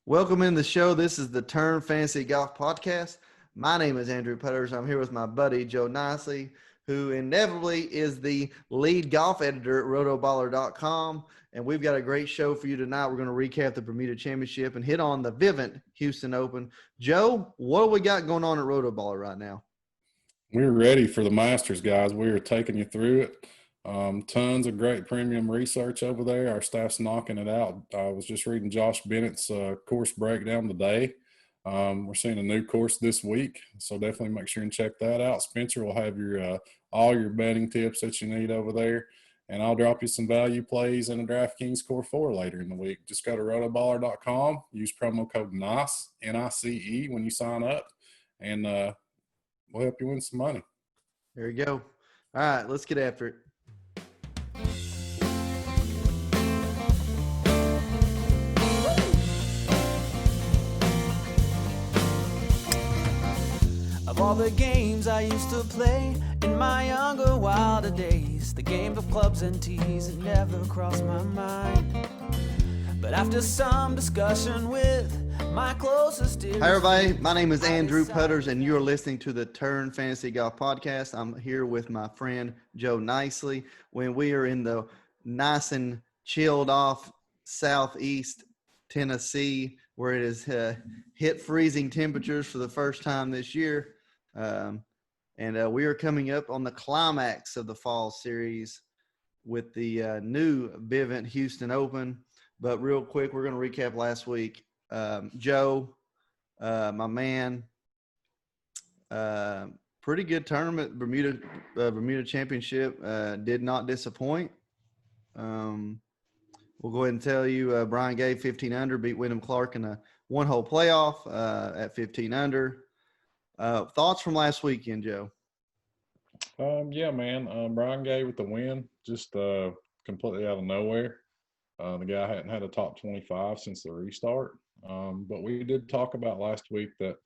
Welcome in the show. This is the Turn Fantasy Golf Podcast. My name is Andrew Putters. I'm here with my buddy Joe Nicely, who inevitably is the lead golf editor at Rotoballer.com. And we've got a great show for you tonight. We're going to recap the Bermuda Championship and hit on the Vivint Houston Open. Joe, what do we got going on at Rotoballer right now? We're ready for the Masters, guys. We are taking you through it. Tons of great premium research over there. Our staff's knocking it out. I was just reading Josh Bennett's course breakdown today. We're seeing a new course this week, so definitely make sure and check that out. Spencer will have your all your betting tips that you need over there, and I'll drop you some value plays in a DraftKings Core 4 later in the week. Just go to rotoballer.com, use promo code NICE, N-I-C-E, when you sign up, and we'll help you win some money. There you go. All right, let's get after it. Of all the games I used to play in my younger, wilder days, the game of clubs and tees, it never crossed my mind. But after some discussion with my closest dear. Hi, everybody. My name is Andrew Putters, and you're listening to the Turn Fantasy Golf Podcast. I'm here with my friend Joe Nicely. When we are in the nice and chilled off southeast Tennessee, where it has hit freezing temperatures for the first time this year. And we are coming up on the climax of the fall series with the new Vivint Houston Open. But real quick, we're going to recap last week. Joe, my man, pretty good tournament. Bermuda Championship did not disappoint. We'll go ahead and tell you Brian Gay, 15 under, beat Wyndham Clark in a one-hole playoff at 15 under. Thoughts from last weekend, Joe? Yeah, man. Brian Gay with the win, just completely out of nowhere. The guy hadn't had a top 25 since the restart. But we did talk about last week that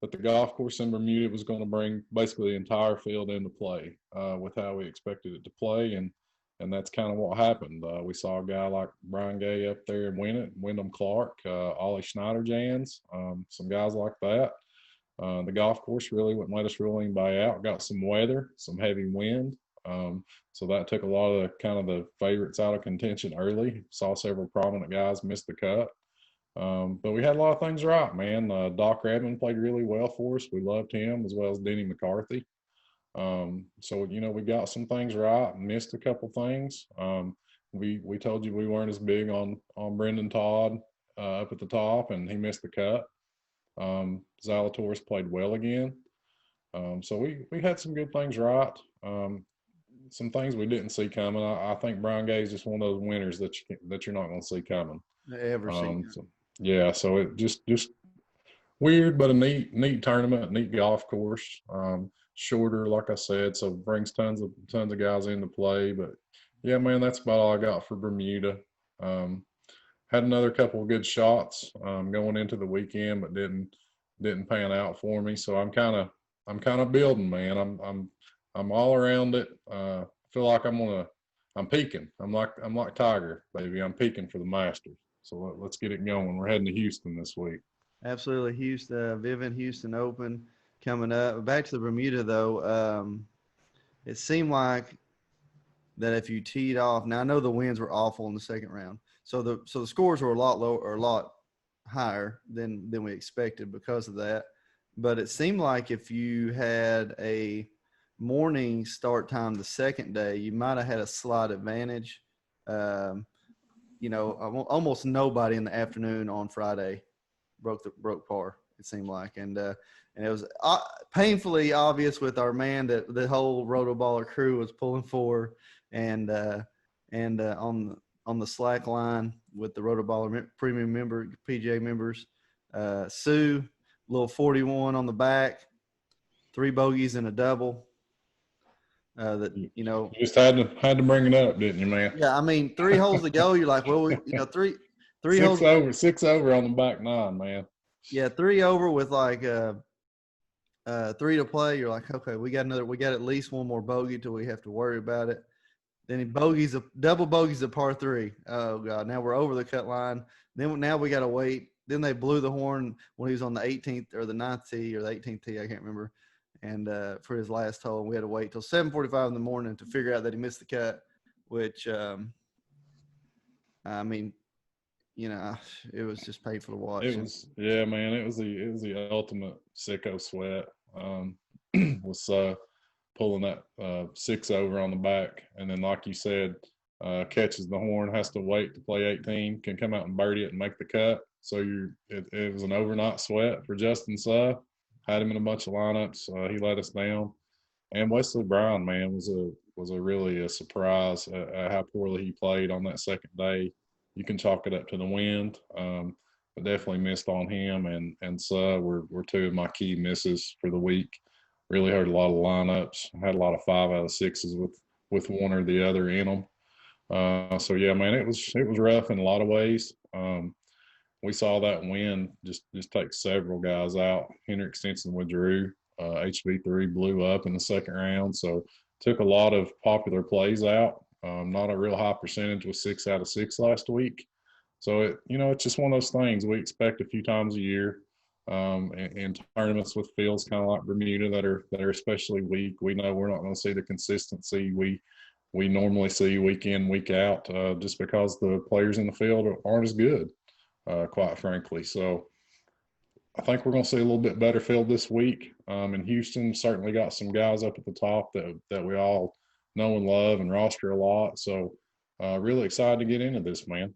the golf course in Bermuda was going to bring basically the entire field into play with how we expected it to play, and that's kind of what happened. We saw a guy like Brian Gay up there and win it, Wyndham Clark, Ollie Schneider-Jans, some guys like that. The golf course really wouldn't let us rule anybody out. Got some weather, some heavy wind. So that took a lot of the favorites out of contention early. Saw several prominent guys miss the cut. But we had a lot of things right, man. Doc Redman played really well for us. We loved him, as well as Denny McCarthy. So, we got some things right and missed a couple things. We told you we weren't as big on Brendan Todd up at the top, and he missed the cut. Zalatoris played well again. So we had some good things right. Some things we didn't see coming. I think Brian Gay is just one of those winners that you're not going to see coming. So it just weird, but a neat tournament, neat golf course. Shorter, like I said, so brings tons of guys into play. But yeah, man, that's about all I got for Bermuda. Had another couple of good shots going into the weekend, but didn't pan out for me. So I'm kind of building, man. I'm all around it. I feel like I'm peaking. I'm like Tiger, baby. I'm peaking for the Masters. So let's get it going. We're heading to Houston this week. Absolutely. Vivint Houston Open coming up. Back to the Bermuda, though. It seemed like that if you teed off, now I know the winds were awful in the second round. So the scores were a lot lower or a lot higher than we expected because of that. But it seemed like if you had a morning start time the second day, you might have had a slight advantage. Almost nobody in the afternoon on Friday broke par, it seemed like, and it was painfully obvious with our man that the whole Rotoballer crew was pulling for, and on the slack line with the Rotoballer premium member PGA members, Sue, little 41 on the back, 3 bogeys and a double. You just had to bring it up, didn't you, man? Yeah, I mean, 3 holes to go. You're like, well, three holes. 6 over on the back 9, man. Yeah, 3 over with like 3 to play. You're like, okay, we got at least one more bogey till we have to worry about it. Then he double bogeys a par 3. Oh God, now we're over the cut line. Now we got to wait then they blew the horn when he was on the 18th or the 9th tee or the 18th tee, I can't remember. And for his last hole, we had to wait till 7:45 in the morning to figure out that he missed the cut, which I mean, you know, it was just painful to watch. It was, yeah, man. It was the ultimate sicko sweat. Was pulling that 6 over on the back, and then like you said, catches the horn, has to wait to play 18, can come out and birdie it and make the cut. So it was an overnight sweat for Justin Suh. Had him in a bunch of lineups. He let us down. And Wesley Brown, man, was really a surprise at how poorly he played on that second day. You can chalk it up to the wind. But definitely missed on him, and Suh were two of my key misses for the week. Really hurt a lot of lineups. Had a lot of 5 out of 6s with one or the other in them. So yeah, man, it was rough in a lot of ways. We saw that wind just take several guys out. Henrik Stenson withdrew. HV3 blew up in the second round, so took a lot of popular plays out. Not a real high percentage with 6 out of 6 last week. So it's just one of those things we expect a few times a year. In tournaments with fields kind of like Bermuda that are especially weak, we know we're not going to see the consistency we normally see week in, week out, just because the players in the field aren't as good, quite frankly. So I think we're going to see a little bit better field this week. In Houston, certainly got some guys up at the top that we all know and love and roster a lot. So really excited to get into this, man.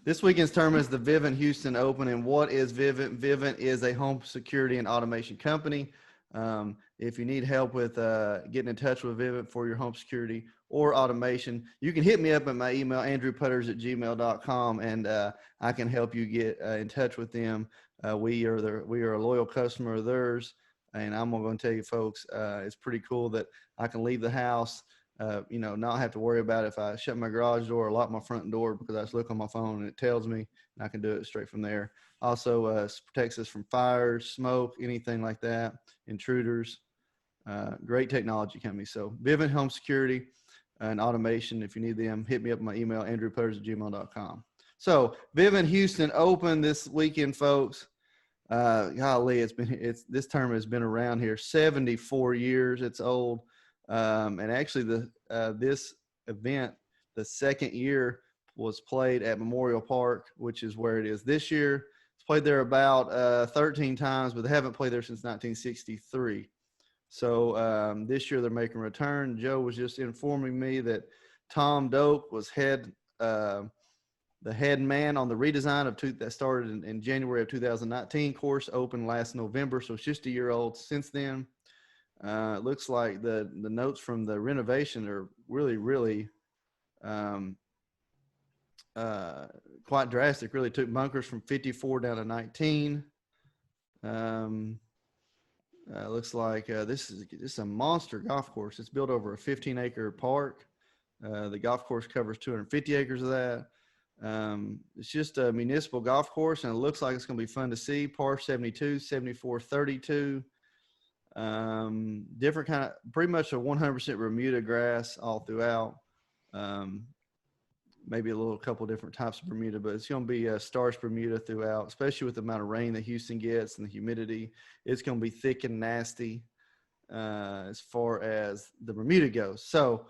This weekend's tournament is the Vivint Houston Open. And what is Vivint? Vivint is a home security and automation company. If you need help with getting in touch with Vivint for your home security or automation, you can hit me up at my email, andrewputters@gmail.com, and I can help you get in touch with them. We are a loyal customer of theirs, and I'm going to tell you folks, it's pretty cool that I can leave the house, not have to worry about if I shut my garage door or lock my front door, because I just look on my phone and it tells me, and I can do it straight from there. Also protects us from fires, smoke, anything like that, intruders. Great technology company. So Vivint Home Security and Automation, if you need them, hit me up on my email, andrewputters@gmail.com. So Vivint Houston Open this weekend, folks. Golly, this tournament has been around here 74 years. It's old. And actually this event, the second year, was played at Memorial Park, which is where it is this year. It's played there about 13 times, but they haven't played there since 1963. So this year they're making a return. Joe was just informing me that Tom Doak was the head man on the redesign that started in January of 2019. Course opened last November, so it's just a year old since then. It looks like the notes from the renovation are really, really quite drastic. Really took bunkers from 54 down to 19. Looks like this is a monster golf course. It's built over a 15-acre park. The golf course covers 250 acres of that. It's just a municipal golf course, and it looks like it's going to be fun to see. Par 72, 74, 32. Different kind of, pretty much a 100% Bermuda grass all throughout. Maybe a couple different types of Bermuda, but it's going to be starch Bermuda throughout, especially with the amount of rain that Houston gets and the humidity. It's going to be thick and nasty as far as the Bermuda goes. So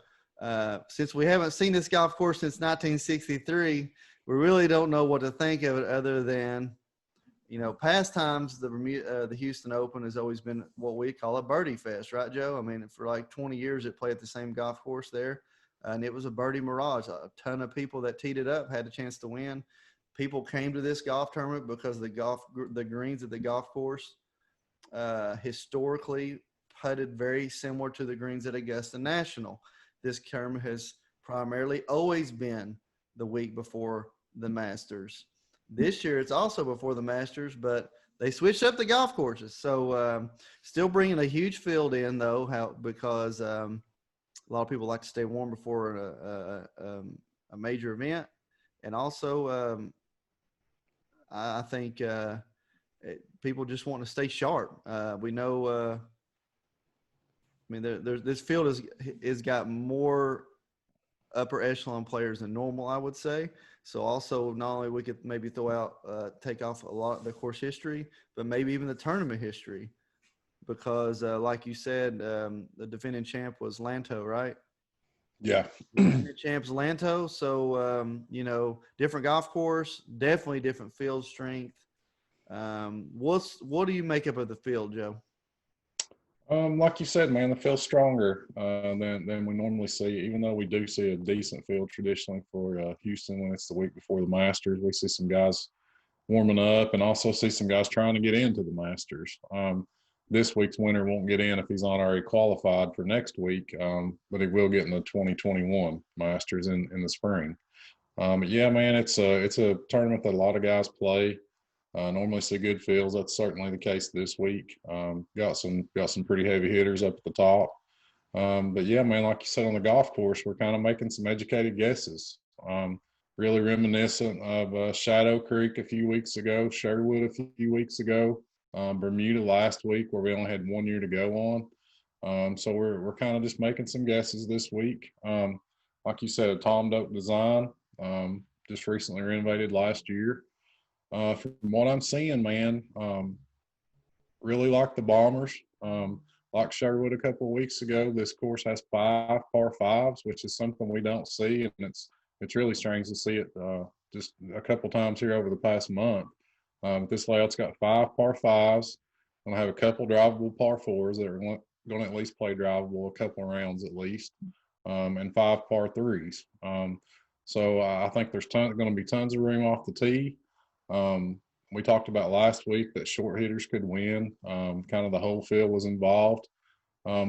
since we haven't seen this golf course since 1963, we really don't know what to think of it other than, past times, the Houston Open has always been what we call a birdie fest, right, Joe? I mean, for like 20 years, it played at the same golf course there, and it was a birdie mirage. A ton of people that teed it up had a chance to win. People came to this golf tournament because the greens at the golf course historically putted very similar to the greens at Augusta National. This tournament has primarily always been the week before the Masters. This year, it's also before the Masters, but they switched up the golf courses. So still bringing a huge field in, though, because a lot of people like to stay warm before a major event. And also, I think people just want to stay sharp. We know this field has got more upper echelon players than normal, I would say. So also not only we could maybe throw out, take off a lot of the course history, but maybe even the tournament history, because like you said, the defending champ was Lanto, right? Yeah. Defending champ's Lanto. So, different golf course, definitely different field strength. What do you make up of the field, Joe? Like you said, man, the field's stronger than we normally see. Even though we do see a decent field traditionally for Houston when it's the week before the Masters, we see some guys warming up and also see some guys trying to get into the Masters. This week's winner won't get in if he's not already qualified for next week, but he will get in the 2021 Masters in the spring. But yeah, man, it's a tournament that a lot of guys play. Normally see good fields. That's certainly the case this week. Got some pretty heavy hitters up at the top. But yeah, man, like you said on the golf course, we're kind of making some educated guesses. Really reminiscent of Shadow Creek a few weeks ago, Sherwood a few weeks ago, Bermuda last week where we only had 1 year to go on. So we're kind of just making some guesses this week. Like you said, a Tom Doak design, just recently renovated last year. From what I'm seeing, man, really like the Bombers. Like Sherwood a couple of weeks ago, this course has 5 par 5s, which is something we don't see, and it's really strange to see it just a couple times here over the past month. This layout's got 5 par 5s. Going to have a couple drivable par 4s that are going to at least play drivable a couple of rounds at least, and 5 par 3s. So I think there's going to be tons of room off the tee. We talked about last week that short hitters could win. Kind of the whole field was involved.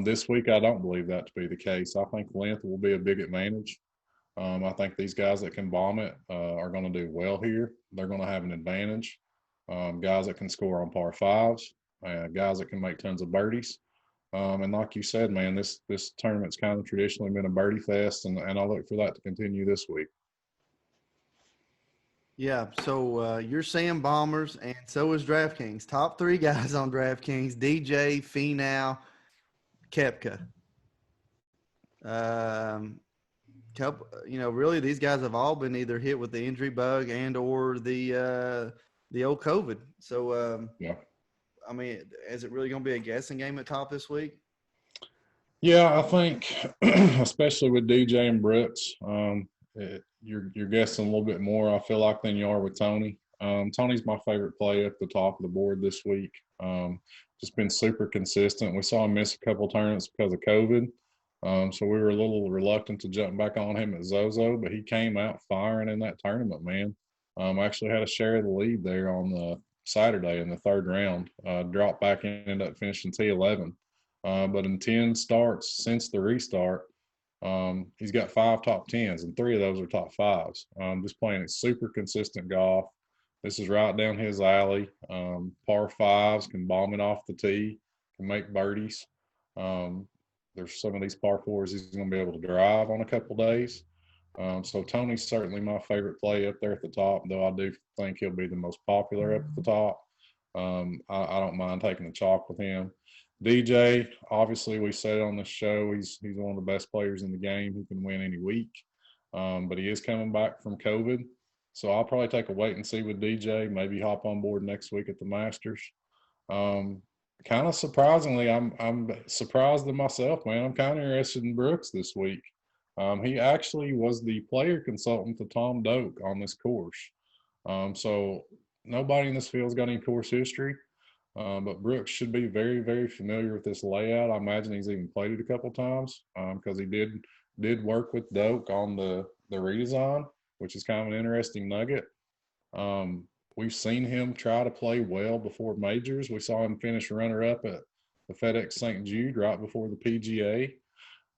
This week, I don't believe that to be the case. I think length will be a big advantage. I think these guys that can bomb it are going to do well here. They're going to have an advantage. Guys that can score on par 5s, guys that can make tons of birdies. And like you said, man, this tournament's kind of traditionally been a birdie fest, and I look for that to continue this week. Yeah, so you're saying Bombers, and so is DraftKings. Top 3 guys on DraftKings: DJ, Finau, Koepka. Really, these guys have all been either hit with the injury bug and or the old COVID. So, yeah. I mean, is it really going to be a guessing game at top this week? Yeah, I think, especially with DJ and Brooks, you're guessing a little bit more, I feel like, than you are with Tony. Tony's my favorite play at the top of the board this week. Just been super consistent. We saw him miss a couple tournaments because of COVID. So we were a little reluctant to jump back on him at Zozo, but he came out firing in that tournament, man. Actually had a share of the lead there on the Saturday in the 3rd round. Dropped back in, ended up finishing T11. But in 10 starts since the restart, he's got 5 top 10s, and 3 of those are top 5s. Just playing super consistent golf. This is right down his alley. Par 5s, can bomb it off the tee, can make birdies. There's some of these par 4s he's going to be able to drive on a couple days. So Tony's certainly my favorite play up there at the top, though I do think he'll be the most popular up at the top. I don't mind taking the chalk with him. DJ, obviously, we said on the show he's one of the best players in the game who can win any week, but he is coming back from COVID, so I'll probably take a wait and see with DJ. Maybe hop on board next week at the Masters. Kind of surprisingly, I'm surprised in myself, man. I'm kind of interested in Brooks this week. He actually was the player consultant to Tom Doak on this course, so nobody in this field's got any course history. But Brooks should be very, very familiar with this layout. I imagine he's even played it a couple times because he did work with Doak on the redesign, which is kind of an interesting nugget. We've seen him try to play well before majors. We saw him finish runner-up at the FedEx St. Jude right before the PGA.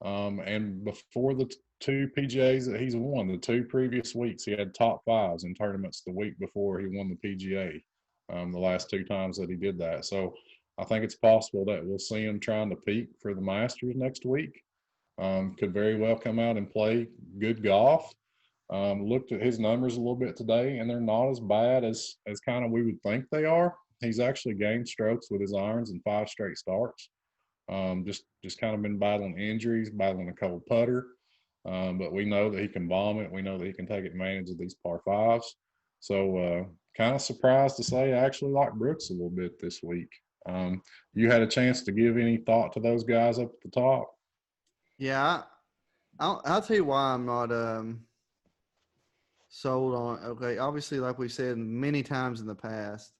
And before the 2 PGAs that he's won, the 2 previous weeks, he had top 5s in tournaments the week before he won the PGA. The last 2 times that he did that. So I think it's possible that we'll see him trying to peak for the Masters next week. Could very well come out and play good golf. Looked at his numbers a little bit today, and they're not as bad as kind of we would think they are. He's actually gained strokes with his irons in 5 straight starts. Just kind of been battling injuries, battling a cold putter. but we know that he can bomb it. We know that he can take advantage of these par fives. So kind of surprised to say I actually like Brooks a little bit this week. You had a chance to give any thought to those guys up at the top? Yeah, I'll tell you why I'm not sold on. Okay, obviously, like we said many times in the past,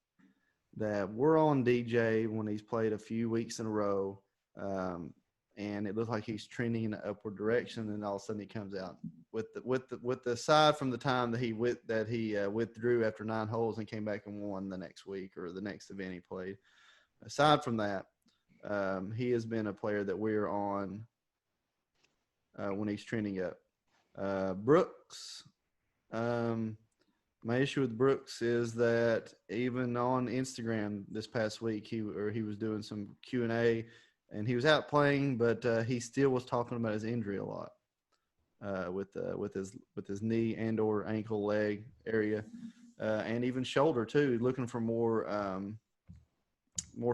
that we're on DJ when he's played a few weeks in a row, and it looks like he's trending in an upward direction. And all of a sudden, he comes out with the aside from the time that he withdrew after 9 holes and came back and won the next week or the next event he played. Aside from that, he has been a player that we're on when he's trending up. Brooks. My issue with Brooks is that even on Instagram this past week, he was doing some Q&A, and he was out playing, but he still was talking about his injury a lot with his knee and or ankle, leg area, and even shoulder too. Looking for more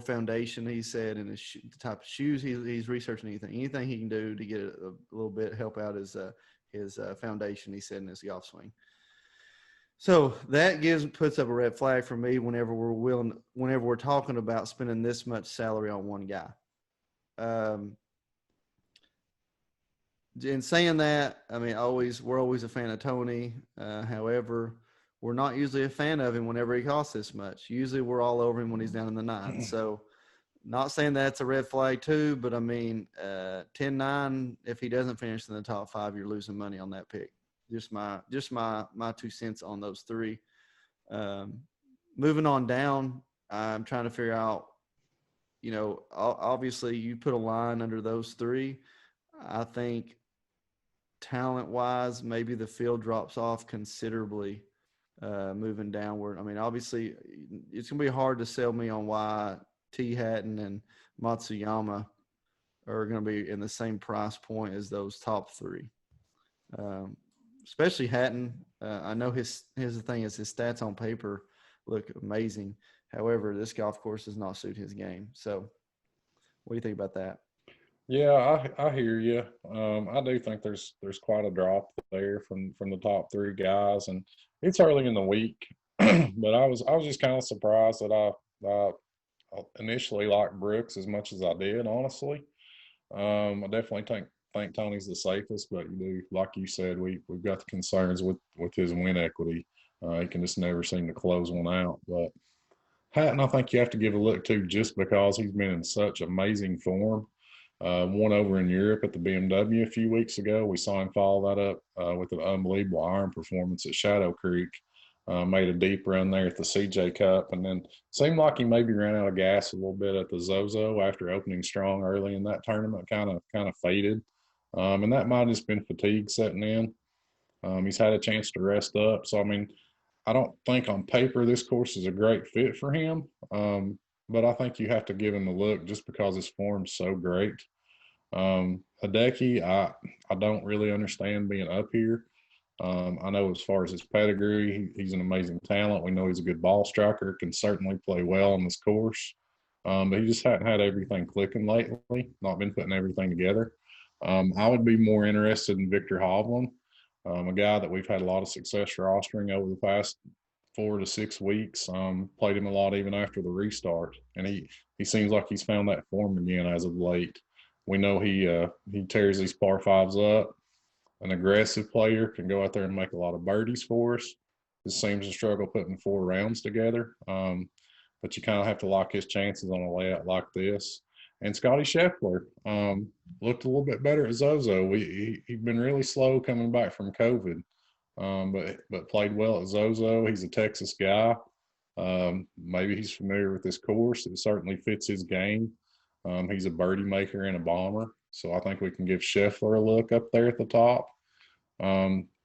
foundation, he said, in the type of shoes he's researching. Anything he can do to get a little bit help out his foundation. He said in his golf swing. So that puts up a red flag for me whenever we're talking about spending this much salary on one guy. In saying that, I mean, we're always a fan of Tony. However, we're not usually a fan of him whenever he costs this much. Usually we're all over him when he's down in the 9s. So not saying that's a red flag too, but I mean, 10-9, if he doesn't finish in the top 5, you're losing money on that pick. Just my 2 cents on those 3. Moving on down, I'm trying to figure out, obviously you put a line under those 3. I think talent-wise, maybe the field drops off considerably moving downward. I mean, obviously it's going to be hard to sell me on why T. Hatton and Matsuyama are going to be in the same price point as those top 3. Especially Hatton. I know his thing is his stats on paper look amazing. However, this golf course does not suit his game. So what do you think about that? Yeah, I hear you. I do think there's quite a drop there from the top 3 guys, and it's early in the week. But I was just kind of surprised that I initially liked Brooks as much as I did, honestly. I definitely think Tony's the safest, but you do, like you said, we've got the concerns with his win equity. He can just never seem to close one out. But Hatton, I think you have to give a look to, just because he's been in such amazing form. Won over in Europe at the BMW a few weeks ago. We saw him follow that up with an unbelievable iron performance at Shadow Creek. Made a deep run there at the CJ Cup, and then seemed like he maybe ran out of gas a little bit at the Zozo after opening strong early in that tournament. Kind of faded, and that might have just been fatigue setting in. He's had a chance to rest up, so I mean, I don't think on paper this course is a great fit for him, but I think you have to give him a look just because his form's so great. Hideki, I don't really understand being up here. I know as far as his pedigree, he's an amazing talent. We know he's a good ball striker, can certainly play well on this course. But he just hadn't had everything clicking lately, not been putting everything together. I would be more interested in Victor Hovland, a guy that we've had a lot of success rostering over the past 4 to 6 weeks. Played him a lot even after the restart, and he seems like he's found that form again as of late. We know he tears these par 5s up. An aggressive player, can go out there and make a lot of birdies for us. Just seems to struggle putting 4 rounds together. But you kind of have to lock his chances on a layout like this. And Scotty Scheffler looked a little bit better at Zozo. He'd been really slow coming back from COVID, but played well at Zozo. He's a Texas guy. Maybe he's familiar with this course. It certainly fits his game. He's a birdie maker and a bomber. So I think we can give Scheffler a look up there at the top.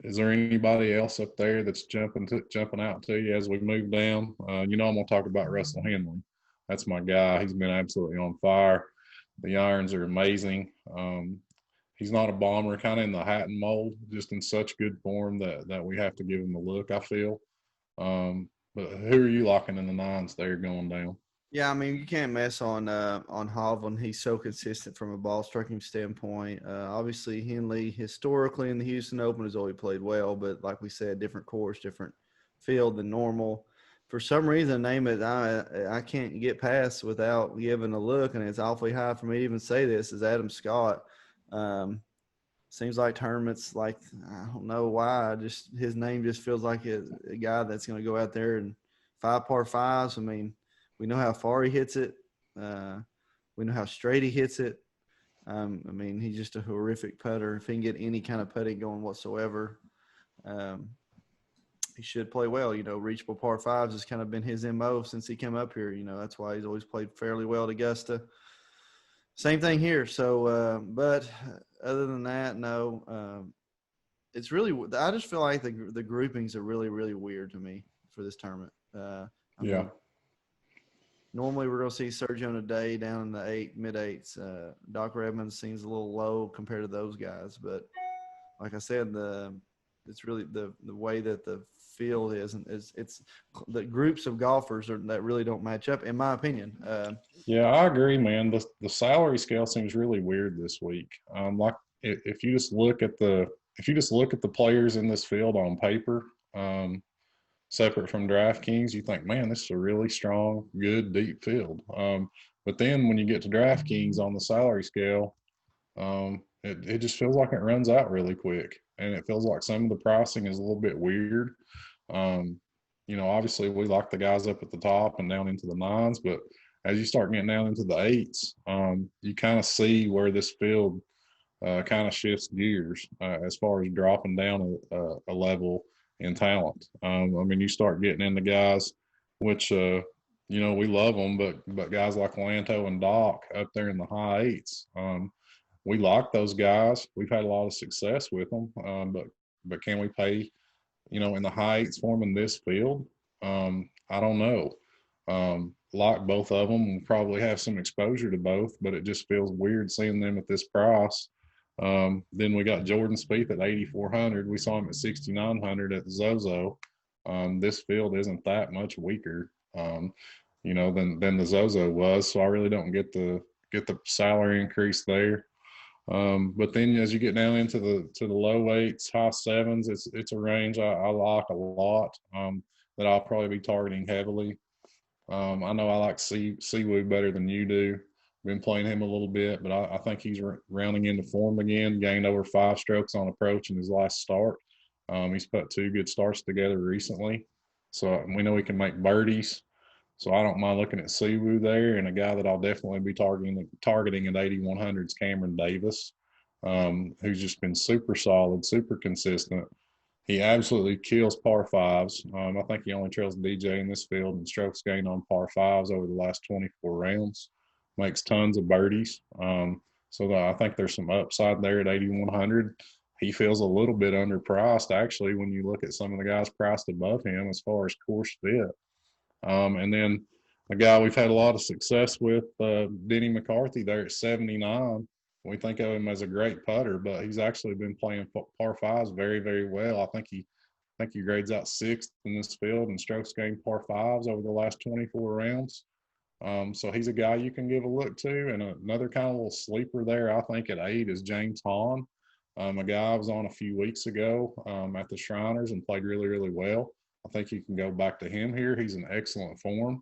Is there anybody else up there that's jumping out to you as we move down? I'm going to talk about Russell Henley. That's my guy. He's been absolutely on fire. The irons are amazing. He's not a bomber, kind of in the Hatton mold, just in such good form that we have to give him a look, I feel. But who are you locking in the 9s there going down? Yeah, I mean, you can't mess on Hovland. He's so consistent from a ball striking standpoint. Obviously, Henley historically in the Houston Open has always played well, but like we said, different course, different field than normal. For some reason, name it I can't get past without giving a look, and it's awfully high for me to even say this. Is Adam Scott? Um, Seems like tournaments, like I don't know why, just his name just feels like a guy that's going to go out there and 5 par 5s. I mean, we know how far he hits it. We know how straight he hits it. I mean, he's just a horrific putter. If he can get any kind of putting going whatsoever, um, he should play well. Reachable par 5s has kind of been his MO since he came up here. That's why he's always played fairly well at Augusta. Same thing here. So, but other than that, no. It's really. I just feel like the groupings are really, really weird to me for this tournament. I mean, normally we're going to see Sergio Day down in the mid eights. Doc Redmond seems a little low compared to those guys, but like I said, it's really the way that the field is, and it's the groups of golfers that really don't match up, in my opinion. Yeah, I agree, man. The salary scale seems really weird this week. Like if you just look at the players in this field on paper, separate from DraftKings, you think, man, this is a really strong, good, deep field. But then when you get to DraftKings on the salary scale, it just feels like it runs out really quick, and it feels like some of the pricing is a little bit weird. Um, Obviously we like the guys up at the top and down into the nines, but as you start getting down into the eights, you kind of see where this field kind of shifts gears as far as dropping down a level in talent. I mean, you start getting into guys, which we love them, but guys like Lanto and Doc up there in the high eights. We like those guys. We've had a lot of success with them, but can we pay, in the high eights for them in this field? I don't know. Like both of them, we'll probably have some exposure to both, but it just feels weird seeing them at this price. Then we got Jordan Spieth at 8,400. We saw him at 6,900 at the Zozo. This field isn't that much weaker, than the Zozo was. So I really don't get the salary increase there. But then as you get down into the low eights, high sevens, it's a range I like a lot. That I'll probably be targeting heavily. I know I like Siwoo better than you do. Been playing him a little bit, but I think he's rounding into form again. Gained over 5 strokes on approach in his last start. He's put 2 good starts together recently, so we know he can make birdies. So I don't mind looking at Siwoo there, and a guy that I'll definitely be targeting at 8,100 is Cameron Davis, who's just been super solid, super consistent. He absolutely kills par 5s. I think he only trails DJ in this field in strokes gained on par 5s over the last 24 rounds. Makes tons of birdies. So I think there's some upside there at 8,100. He feels a little bit underpriced, actually, when you look at some of the guys priced above him as far as course fit. And then a guy we've had a lot of success with, Denny McCarthy, there at 79. We think of him as a great putter, but he's actually been playing par 5s very, very well. I think he grades out 6th in this field in strokes gained par 5s over the last 24 rounds. So he's a guy you can give a look to. And another kind of little sleeper there, I think, at 8 is James Hahn, a guy I was on a few weeks ago at the Shriners and played really, really well. I think you can go back to him here. He's in excellent form.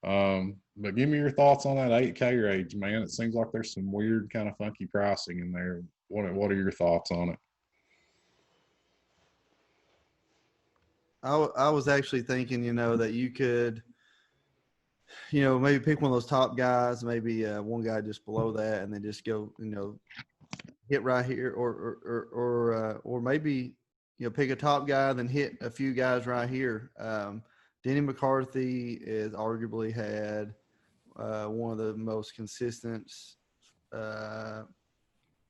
But give me your thoughts on that 8K range, man. It seems like there's some weird kind of funky pricing in there. What are your thoughts on it? I was actually thinking, that you could, maybe pick one of those top guys, maybe one guy just below that, and then just go, hit right here, or maybe pick a top guy, then hit a few guys right here. Denny McCarthy is arguably had one of the most consistent,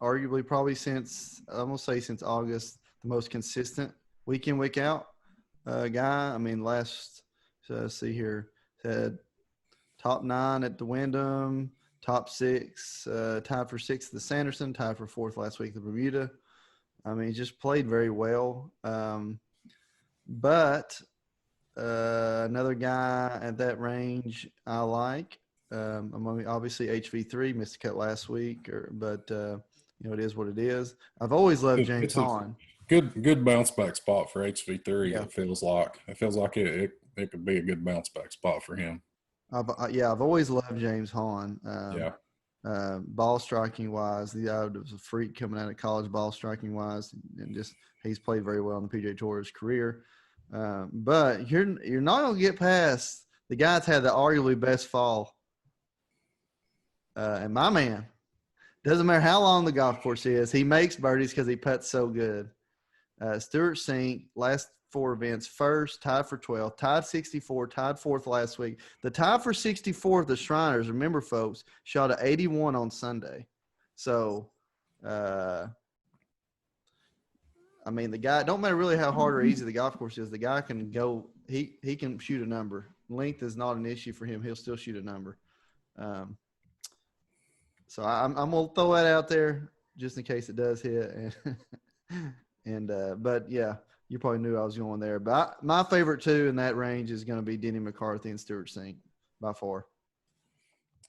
arguably probably since August, the most consistent week in, week out guy. I mean, let's see here, had top 9 at the Wyndham, top 6, tied for 6th at the Sanderson, tied for 4th last week at the Bermuda. I mean, he just played very well. But Another guy at that range I like. Obviously HV3 missed a cut last week, but it is what it is. I've always loved James It's a Hahn. good bounce back spot for HV3. Yeah. It feels like it could be a good bounce back spot for him. I've always loved James Hahn. Yeah. Ball striking wise, the guy was a freak coming out of college. Ball striking wise, and just he's played very well in the PGA Tour his career. But you're not gonna get past the guy that's had the arguably best fall. And my man, doesn't matter how long the golf course is, he makes birdies because he putts so good. Stuart Sink, last 4 events, first, tied for 12th, tied 64, tied 4th last week. The tie for 64th, the Shriners, remember, folks, shot at 81 on Sunday. So, the guy, don't matter really how hard or easy the golf course is, the guy can go, he can shoot a number. Length is not an issue for him. He'll still shoot a number. So I'm going to throw that out there just in case it does hit. But yeah, you probably knew I was going there. But my favorite two in that range is going to be Denny McCarthy and Stuart Sink by far.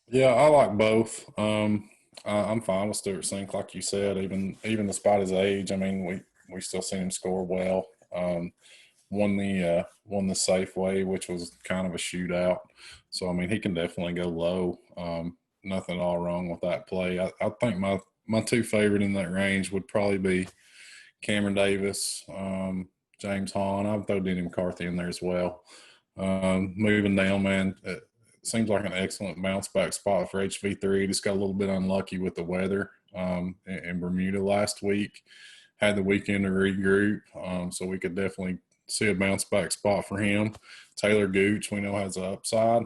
Yeah, I like both. I'm fine with Stuart Sink, like you said, even despite his age. I mean, we still see him score well. Won the Safeway, which was kind of a shootout. So I mean, he can definitely go low. Nothing all wrong with that play. I think my two favorite in that range would probably be Cameron Davis, James Hahn. I would throw Denny McCarthy in there as well. Moving down, man, it seems like an excellent bounce back spot for HV3. Just got a little bit unlucky with the weather in Bermuda last week. Had the weekend to regroup, so we could definitely see a bounce back spot for him. Taylor Gooch, we know, has an upside.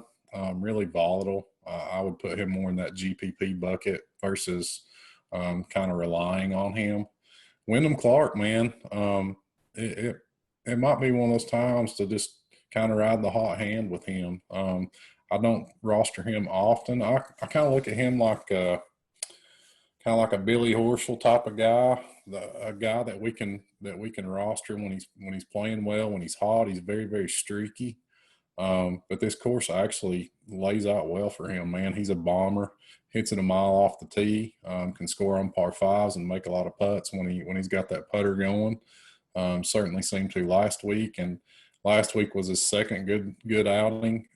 Really volatile. I would put him more in that GPP bucket versus kind of relying on him. Wyndham Clark, man, it might be one of those times to just kind of ride the hot hand with him. I don't roster him often. I kind of look at him like a Billy Horschel type of guy, a guy that we can roster when he's playing well, when he's hot. He's very, very streaky. But this course actually lays out well for him, man. He's a bomber, hits it a mile off the tee, can score on par fives and make a lot of putts when he's got that putter going. Certainly seemed to last week, and last week was his second good outing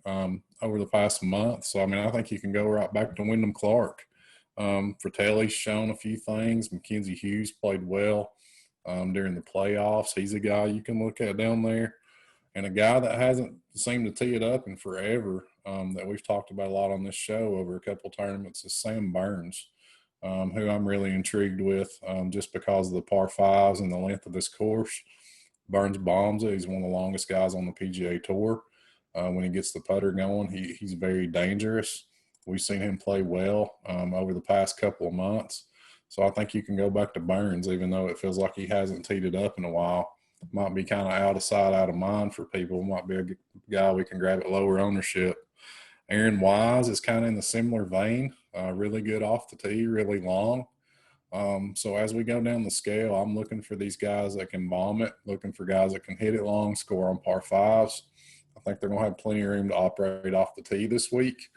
over the past month. So I mean, I think you can go right back to Wyndham Clark. Fratelli's shown a few things. Mackenzie Hughes played well during the playoffs. He's a guy you can look at down there. And a guy that hasn't seemed to tee it up in forever, that we've talked about a lot on this show over a couple of tournaments, is Sam Burns, who I'm really intrigued with just because of the par fives and the length of this course. Burns bombs it. He's one of the longest guys on the PGA Tour. When he gets the putter going, he's very dangerous. We've seen him play well over the past couple of months. So I think you can go back to Burns, even though it feels like he hasn't teed it up in a while. Might be kind of out of sight, out of mind for people. Might be a guy we can grab at lower ownership. Aaron Wise is kind of in the similar vein. Really good off the tee, really long. So as we go down the scale, I'm looking for these guys that can bomb it, looking for guys that can hit it long, score on par fives. I think they're going to have plenty of room to operate off the tee this week.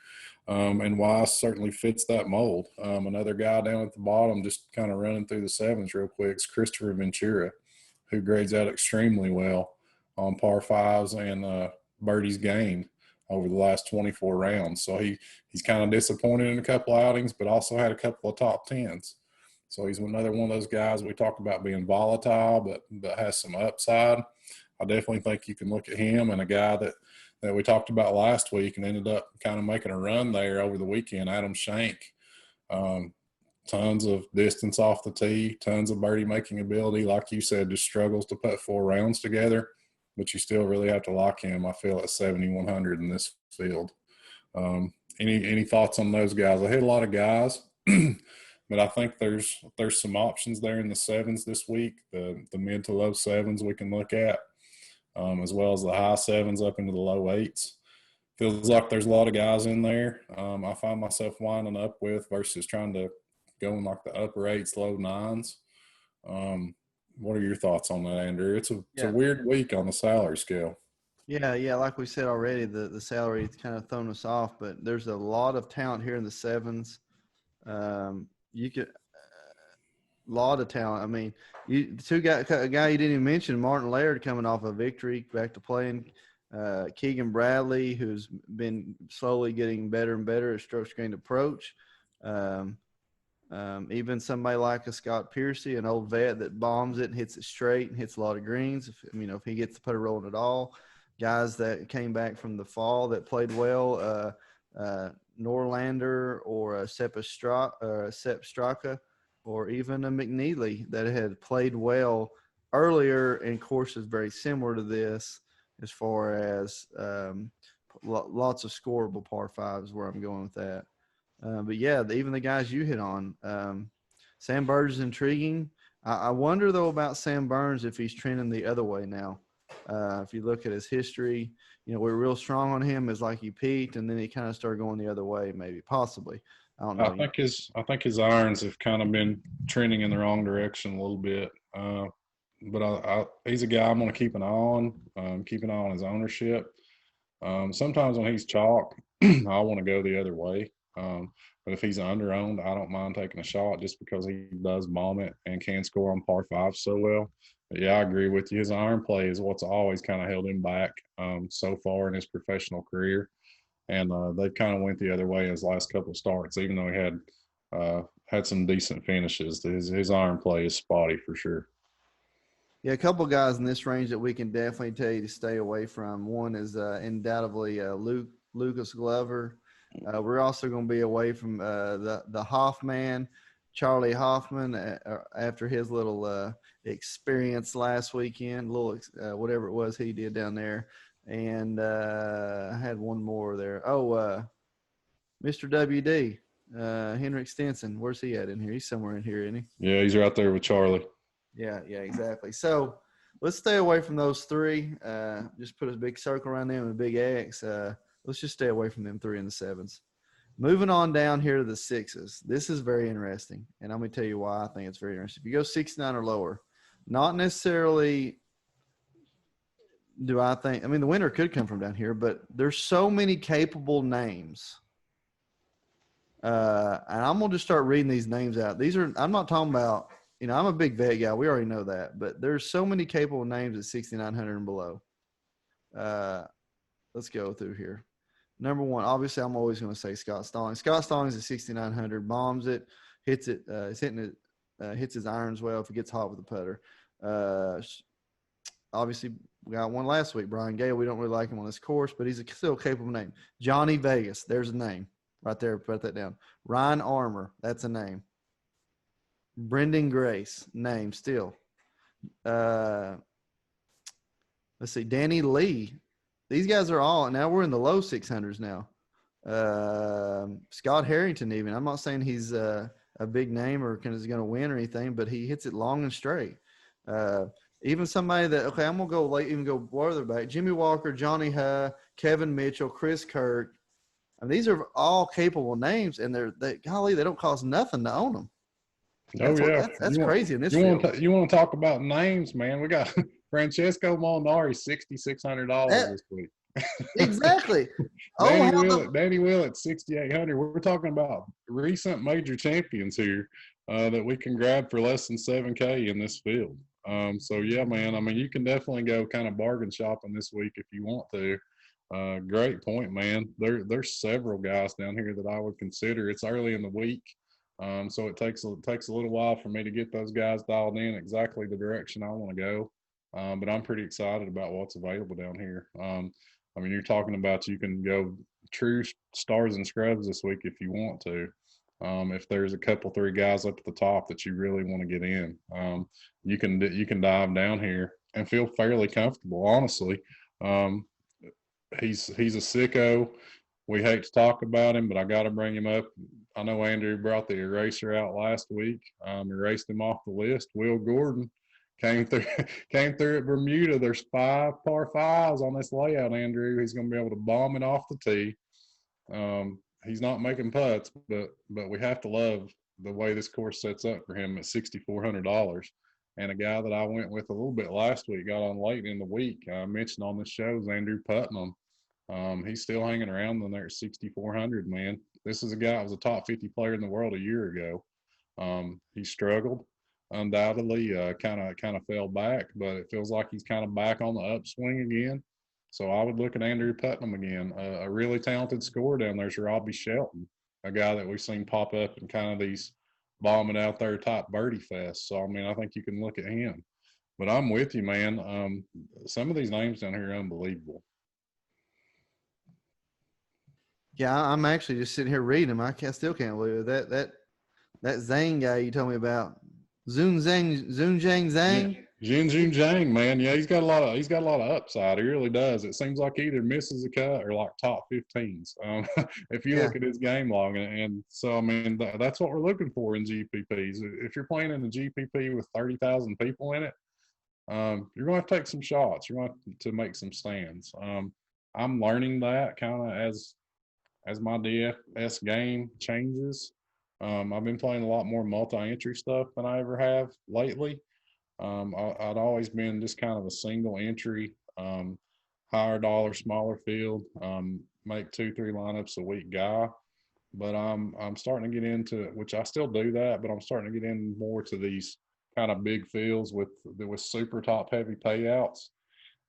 And Wise certainly fits that mold. Another guy down at the bottom, just kind of running through the sevens real quick, is Christopher Ventura, who grades out extremely well on par fives and birdies gained over the last 24 rounds. So he's kind of disappointed in a couple outings, but also had a couple of top tens. So he's another one of those guys we talk about being volatile, but has some upside. I definitely think you can look at him, and a guy that we talked about last week and ended up kind of making a run there over the weekend, Adam Shank. Tons of distance off the tee, tons of birdie making ability. Like you said, just struggles to put 4 rounds together, but you still really have to lock him, I feel, at 7,100 in this field. Any thoughts on those guys? I hit a lot of guys, but I think there's some options there in the sevens this week. The mid to low sevens we can look at, as well as the high sevens up into the low eights. Feels like there's a lot of guys in there. I find myself winding up with versus trying to go in like the upper eights, low nines. What are your thoughts on that, Andrew? It's a weird week on the salary scale. Yeah. Like we said already, the salary has kind of thrown us off, but there's a lot of talent here in the sevens. You could lot of talent. I mean, a guy you didn't even mention, Martin Laird, coming off a victory, back to playing. Keegan Bradley, who's been slowly getting better and better at strokes gained approach. Even somebody like a Scott Piercy, an old vet that bombs it and hits it straight and hits a lot of greens. If he gets the putter rolling at all. Guys that came back from the fall that played well, Norlander or Sepp Straka, or even a McNeely that had played well earlier in courses very similar to this, as far as lots of scoreable par fives, where I'm going with that. But yeah, even the guys you hit on, Sam Burns is intriguing. I wonder though about Sam Burns if he's trending the other way now. If you look at his history, we're real strong on him. It's like he peaked and then he kind of started going the other way, maybe, possibly. I don't know. I think his irons have kind of been trending in the wrong direction a little bit. But he's a guy I'm going to keep an eye on. Keep an eye on his ownership. Sometimes when he's chalk, I want to go the other way. But if he's under-owned, I don't mind taking a shot just because he does bomb it and can score on par fives so well. But yeah, I agree with you. His iron play is what's always kind of held him back so far in his professional career. And they kind of went the other way in his last couple of starts, even though he had some decent finishes. His iron play is spotty for sure. Yeah, a couple of guys in this range that we can definitely tell you to stay away from. One is undoubtedly Lucas Glover. We're also going to be away from the Hoffman, Charlie Hoffman, after his little experience last weekend, whatever it was he did down there. And I had one more there. Mr. WD, Henrik Stenson. Where's he at in here? He's somewhere in here, isn't he? Yeah, he's right there with Charlie. Yeah, exactly. So let's stay away from those three. Just put a big circle around them and a big X. Let's just stay away from them three in the sevens. Moving on down here to the sixes. This is very interesting, and I'm going to tell you why I think it's very interesting. If you go 69 or lower, not necessarily – the winner could come from down here, but there's so many capable names. And I'm going to just start reading these names out. I'm not talking about, I'm a big vet guy. We already know that, but there's so many capable names at 6,900 and below. Let's go through here. Number one, obviously I'm always going to say Scott Stallings. Scott Stallings at 6,900, bombs it, hits it, hits his irons well if he gets hot with the putter. Obviously, we got one last week, Brian Gale. We don't really like him on this course, but he's still a capable name. Johnny Vegas, there's a name right there. Put that down. Ryan Armour, that's a name. Brendan Grace, name still. Let's see, Danny Lee. These guys are all – now we're in the low 600s now. Scott Harrington even. I'm not saying he's a big name or is going to win or anything, but he hits it long and straight. Even somebody that, okay, I'm going to go late, even go further back. Jimmy Walker, Johnny Huh, Kevin Mitchell, Chris Kirk. I mean, these are all capable names, and golly, they don't cost nothing to own them. That's crazy in this field. You want to talk about names, man? We got Francesco Molinari, $6,600 this week. Exactly. Danny Willett, $6,800. We're talking about recent major champions here that we can grab for less than $7K in this field. So yeah, man. I mean, you can definitely go kind of bargain shopping this week if you want to. Great point, man. There's several guys down here that I would consider. It's early in the week, so it takes a little while for me to get those guys dialed in exactly the direction I want to go. But I'm pretty excited about what's available down here. I mean, you're talking about you can go true stars and scrubs this week if you want to. If there's a couple, three guys up at the top that you really want to get in, you can dive down here and feel fairly comfortable. Honestly, he's a sicko. We hate to talk about him, but I got to bring him up. I know Andrew brought the eraser out last week. Erased him off the list. Will Gordon came through at Bermuda. There's 5 par 5s on this layout, Andrew. He's going to be able to bomb it off the tee. He's not making putts, but we have to love the way this course sets up for him at $6,400. And a guy that I went with a little bit last week, got on late in the week, I mentioned on this show, is Andrew Putnam. He's still hanging around in there at 6,400, man. This is a guy that was a top 50 player in the world a year ago. He struggled, undoubtedly, kind of fell back, but it feels like he's kind of back on the upswing again. So I would look at Andrew Putnam again. A really talented scorer down there is Robbie Shelton, a guy that we've seen pop up in kind of these bombing out there top birdie fest. So, I mean, I think you can look at him. But I'm with you, man. Some of these names down here are unbelievable. Yeah, I'm actually just sitting here reading them. Still can't believe it. That Zhang guy you told me about, Zhang Zhang. Yeah. Jun Zhang, man. Yeah, he's got a lot of upside. He really does. It seems like he either misses a cut or like top 15s. If you look at his game log, and so I mean that's what we're looking for in GPPs. If you're playing in a GPP with 30,000 people in it, you're going to have to take some shots. You're going to have to make some stands. I'm learning that kind of as my DFS game changes. I've been playing a lot more multi-entry stuff than I ever have lately. I'd always been just kind of a single entry, higher dollar, smaller field, make 2-3 lineups a week guy. But I'm starting to get into, which I still do that, but I'm starting to get in more to these kind of big fields with super top heavy payouts.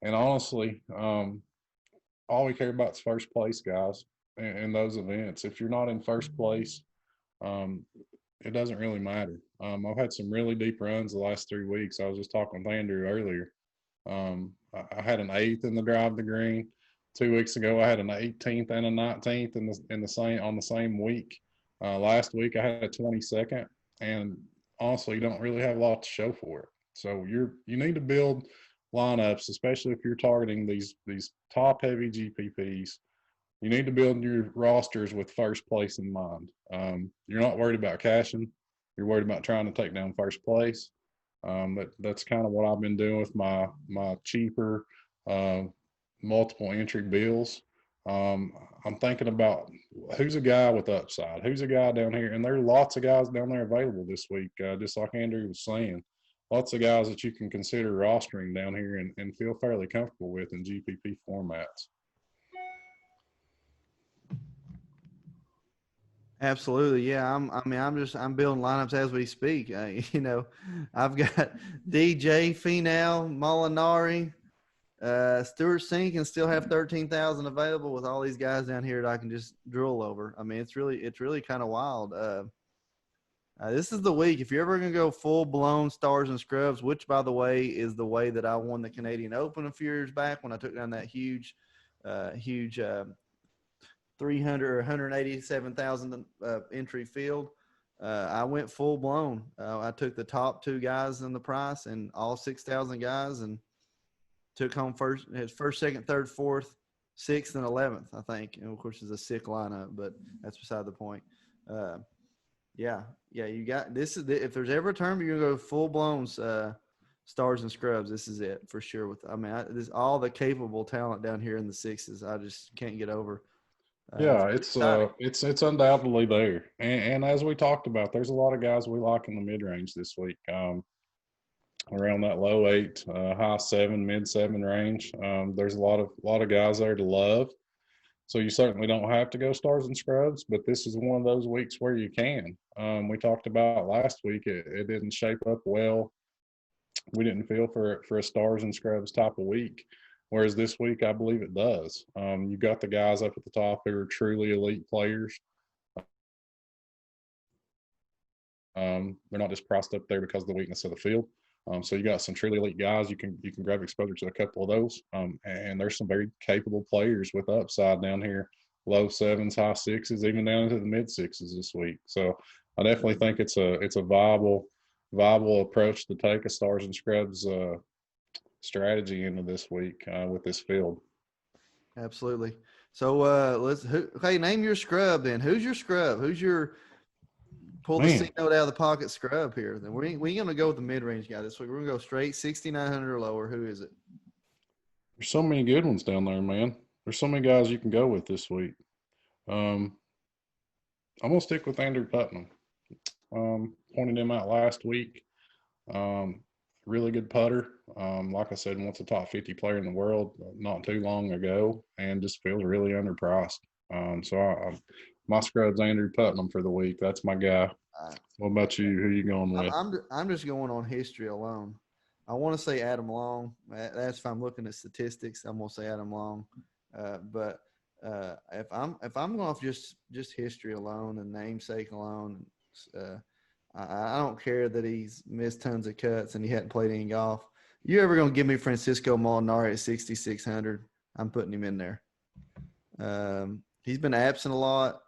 And honestly, all we care about is first place, guys, in those events. If you're not in first place, it doesn't really matter. I've had some really deep runs the last 3 weeks. I was just talking with Andrew earlier. I had an 8th in the drive to green. 2 weeks ago, I had an 18th and a 19th on the same week. Last week, I had a 22nd, and honestly, you don't really have a lot to show for it. So you need to build lineups, especially if you're targeting these top heavy GPPs. You need to build your rosters with first place in mind. You're not worried about cashing. You're worried about trying to take down first place. That's kind of what I've been doing with my cheaper multiple entry bills. I'm thinking about who's a guy with upside, who's a guy down here, and there are lots of guys down there available this week, just like Andrew was saying. Lots of guys that you can consider rostering down here and feel fairly comfortable with in GPP formats. Absolutely, yeah. I'm building lineups as we speak. I've got DJ, Finau, Molinari, Stuart Sink, and still have 13,000 available with all these guys down here that I can just drool over. I mean, it's really kind of wild. This is the week. If you're ever going to go full blown stars and scrubs, which by the way is the way that I won the Canadian Open a few years back when I took down that huge 300 or 187,000 entry field. I went full blown. I took the top 2 guys in the price and all 6,000 guys and took home first, second, third, fourth, 6th, and 11th, I think. And of course, it's a sick lineup, but that's beside the point. Yeah, you got this. If there's ever a term you're gonna go full blown stars and scrubs, this is it for sure. This all the capable talent down here in the 6s. I just can't get over. It's undoubtedly there, and as we talked about, there's a lot of guys we like in the mid range this week, around that low 8, high 7, mid 7 range. There's a lot of guys there to love. So you certainly don't have to go stars and scrubs, but this is one of those weeks where you can. We talked about last week; it didn't shape up well. We didn't feel for a stars and scrubs type of week. Whereas this week, I believe it does. You got the guys up at the top who are truly elite players. They're not just priced up there because of the weakness of the field. So you got some truly elite guys. You can grab exposure to a couple of those. And there's some very capable players with upside down here, low 7s, high 6s, even down into the mid 6s this week. So I definitely think it's a viable approach to take a stars and scrubs strategy into this week with this field. Absolutely. So name your scrub then. Who's your scrub? Who's your pull the C note out of the pocket scrub here? Then we ain't gonna go with the mid range guy this week. We're gonna go straight 6,900 or lower. Who is it? There's so many good ones down there, man. There's so many guys you can go with this week. I'm gonna stick with Andrew Putnam. Pointed him out last week. really good putter. Like I said, once a top 50 player in the world not too long ago, and just feels really underpriced. So my scrub's Andrew Putnam for the week. That's my guy. What about you? Who you going with? I'm just going on history alone. I want to say Adam Long. That's if I'm looking at statistics. I'm gonna say Adam Long. But if I'm going off just history alone and namesake alone, I don't care that he's missed tons of cuts and he hadn't played any golf. You ever gonna give me Francisco Molinari at 6,600? I'm putting him in there. He's been absent a lot.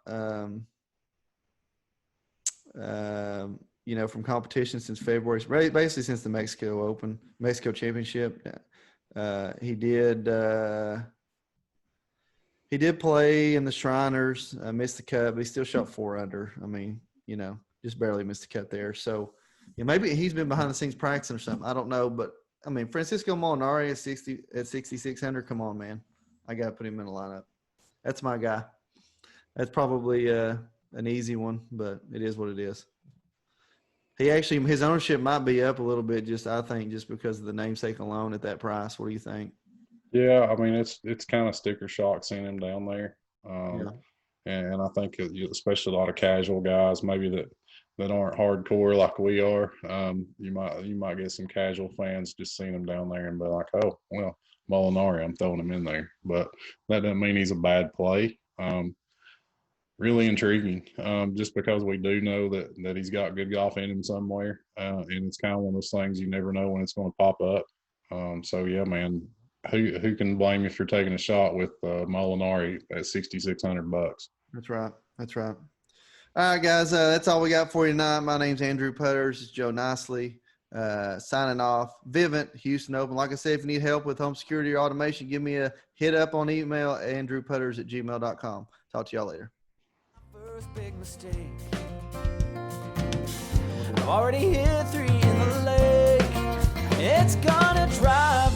From competition since February, basically since the Mexico Championship. He did play in the Shriners, missed the cut, but he still shot 4 under. I mean, just barely missed the cut there. So maybe he's been behind the scenes practicing or something. I don't know, but I mean, Francisco Molinari at 6,600. Come on, man, I got to put him in the lineup. That's my guy. That's probably an easy one, but it is what it is. His ownership might be up a little bit, I think just because of the namesake alone at that price. What do you think? Yeah, I mean, it's kind of sticker shock seeing him down there. And I think especially a lot of casual guys, maybe that aren't hardcore like we are. You might get some casual fans just seeing him down there and be like, oh, well, Molinari, I'm throwing him in there. But that doesn't mean he's a bad play. Really intriguing, just because we do know that he's got good golf in him somewhere. And it's kind of one of those things you never know when it's going to pop up. So, yeah, man, who can blame you for taking a shot with Molinari at $6,600? That's right. All right, guys, that's all we got for you tonight. My name's Andrew Putters. It's Joe Nicely signing off. Vivint, Houston Open. Like I said, if you need help with home security or automation, give me a hit up on email, andrewputters@gmail.com. Talk to y'all later. First big mistake. I've already hit 3 in the lake. It's gonna drive